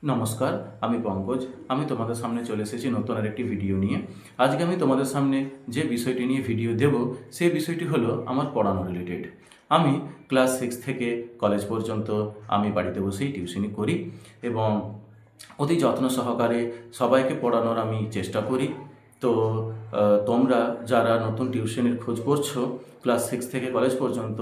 নমস্কার, আমি পঙ্কজ। আমি তোমাদের সামনে চলে এসেছি নতুন আরেকটি ভিডিও নিয়ে। আজকে আমি তোমাদের সামনে যে বিষয়টি নিয়ে ভিডিও দেব, সেই বিষয়টি হলো আমার পড়ানো রিলেটেড। আমি ক্লাস 6 থেকে কলেজ পর্যন্ত আমি বাড়িতে বসেই টিউশনি করি এবং অতি যত্ন সহকারে সবাইকে পড়ানোর আমি চেষ্টা করি। তো তোমরা যারা নতুন টিউশনির খোঁজ করছো ক্লাস 6 থেকে কলেজ পর্যন্ত,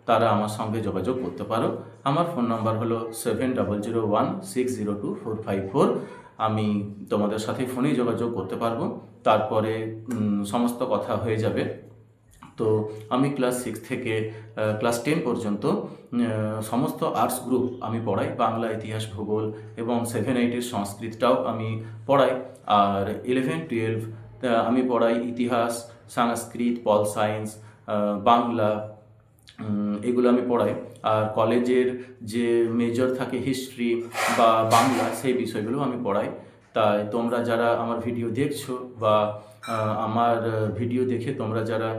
তারা আমার সঙ্গে যোগাযোগ করতে পারো। আমার ফোন নাম্বার হলো 7001602454। আমি তোমাদের সাথে ফোনেই যোগাযোগ করতে পারবো, তারপরে সমস্ত কথা হয়ে যাবে। তো আমি ক্লাস 6 থেকে ক্লাস 10 পর্যন্ত সমস্ত আর্টস গ্রুপ আমি পড়াই। বাংলা, ইতিহাস, ভূগোল এবং 7-8-এর সংস্কৃতটাও আমি পড়াই। আর 11-12 আমি পড়াই ইতিহাস, সংস্কৃত, পল সায়েন্স, বাংলা, এগুলো আমি পড়াই। আর কলেজের যে মেজর থাকে হিস্ট্রি বা বাংলা, সেই বিষয়গুলো আমি পড়াই। তাই তোমরা যারা আমার ভিডিও দেখছো বা আমার ভিডিও দেখে তোমরা যারা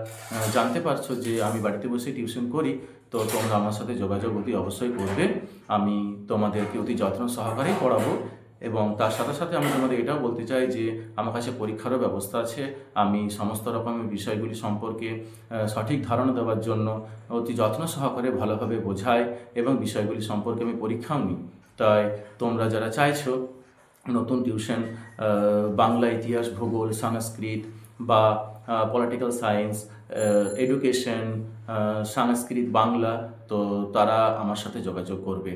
জানতে পারছো যে আমি বাড়িতে বসে টিউশন করি, তো তোমরা আমার সাথে যোগাযোগ অতি অবশ্যই করবে। আমি তোমাদেরকে অতি যত্ন সহকারেই পড়াবো এবং তার সাথে সাথে আমি তোমাদের এটাও বলতে চাই যে আমার কাছে পরীক্ষারও ব্যবস্থা আছে। আমি সমস্ত রকমের বিষয়গুলি সম্পর্কে সঠিক ধারণা দেওয়ার জন্য অতি যত্ন সহকারে ভালোভাবে বোঝাই এবং বিষয়গুলি সম্পর্কে আমি পরীক্ষাও নিই। তাই তোমরা যারা চাইছো নতুন টিউশন বাংলা, ইতিহাস, ভূগোল, সংস্কৃত বা পলিটিক্যাল সায়েন্স, এডুকেশন, সংস্কৃত, বাংলা, তো তারা আমার সাথে যোগাযোগ করবে।